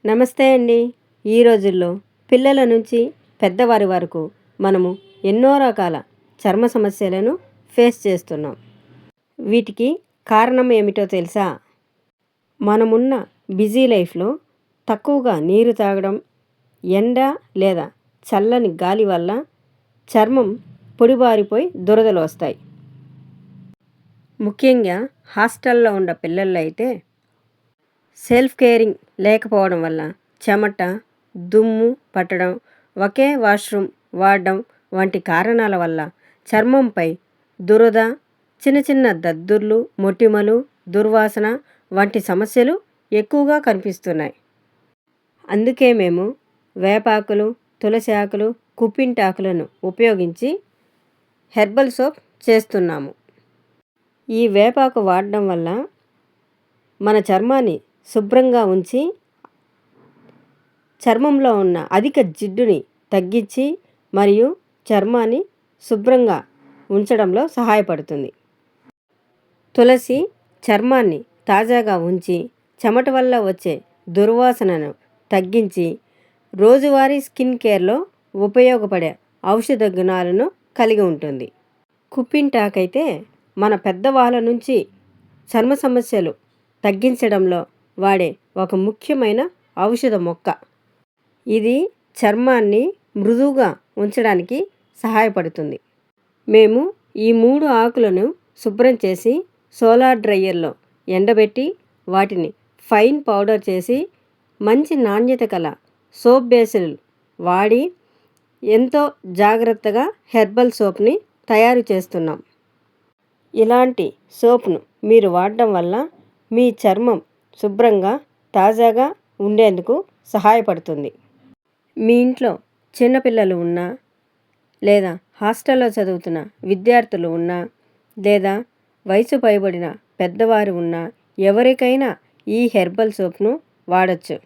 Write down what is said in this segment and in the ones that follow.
నమస్తే అండి. ఈ రోజుల్లో పిల్లల నుంచి పెద్దవారి వరకు మనము ఎన్నో రకాల చర్మ సమస్యలను ఫేస్ చేస్తున్నాం. వీటికి కారణం ఏమిటో తెలుసా? మనమున్న బిజీ లైఫ్లో తక్కువగా నీరు తాగడం, ఎండ లేదా చల్లని గాలి వల్ల చర్మం పొడిబారిపోయి దురదలు వస్తాయి. ముఖ్యంగా హాస్టల్లో ఉన్న పిల్లల్లో అయితే సెల్ఫ్ కేరింగ్ లేకపోవడం వల్ల చెమట, దుమ్ము పట్టడం, ఒకే వాష్రూమ్ వాడడం వంటి కారణాల వల్ల చర్మంపై దురద, చిన్న చిన్న దద్దుర్లు, మొటిమలు, దుర్వాసన వంటి సమస్యలు ఎక్కువగా కనిపిస్తున్నాయి. అందుకే మేము వేపాకులు, తులసి ఆకులు, కుప్పింటాకులను ఉపయోగించి హెర్బల్ సోప్ చేస్తున్నాము. ఈ వేపాకు వాడడం వల్ల మన చర్మాన్ని శుభ్రంగా ఉంచి చర్మంలో ఉన్న అధిక జిడ్డుని తగ్గించి మరియు చర్మాన్ని శుభ్రంగా ఉంచడంలో సహాయపడుతుంది. తులసి చర్మాన్ని తాజాగా ఉంచి చెమట వల్ల వచ్చే దుర్వాసనను తగ్గించి రోజువారీ స్కిన్ కేర్లో ఉపయోగపడే ఔషధ గుణాలను కలిగి ఉంటుంది. కుప్పింటాకైతే మన పెద్దవాళ్ళ నుంచి చర్మ సమస్యలు తగ్గించడంలో వాడే ఒక ముఖ్యమైన ఔషధ మొక్క. ఇది చర్మాన్ని మృదువుగా ఉంచడానికి సహాయపడుతుంది. మేము ఈ 3 ఆకులను శుభ్రం చేసి సోలార్ డ్రైయర్లో ఎండబెట్టి వాటిని ఫైన్ పౌడర్ చేసి మంచి నాణ్యత గల సోప్ బేస్లు వాడి ఎంతో జాగ్రత్తగా హెర్బల్ సోప్ని తయారు చేస్తున్నాం. ఇలాంటి సోప్ను మీరు వాడడం వల్ల మీ చర్మం శుభ్రంగా తాజాగా ఉండేందుకు సహాయపడుతుంది. మీ ఇంట్లో చిన్నపిల్లలు ఉన్నా, లేదా హాస్టల్లో చదువుతున్న విద్యార్థులు ఉన్నా, లేదా వయసు పైబడిన పెద్దవారు ఉన్నా ఎవరికైనా ఈ హెర్బల్ సోప్ను వాడచ్చు.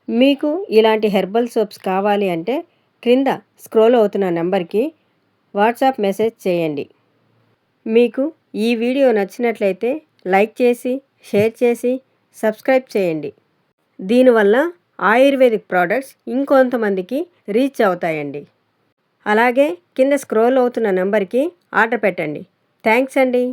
మీకు ఇలాంటి హెర్బల్ సోప్స్ కావాలి అంటే క్రింద స్క్రోల్ అవుతున్న నెంబర్కి వాట్సాప్ మెసేజ్ చేయండి. మీకు ఈ వీడియో నచ్చినట్లయితే లైక్ చేసి, షేర్ చేసి, సబ్స్క్రైబ్ చేయండి. దీనివల్ల ఆయుర్వేదిక్ ప్రోడక్ట్స్ ఇంకొంతమందికి రీచ్ అవుతాయండి. అలాగే కింద స్క్రోల్ అవుతున్న నెంబర్కి ఆర్డర్ పెట్టండి. థ్యాంక్స్ అండి.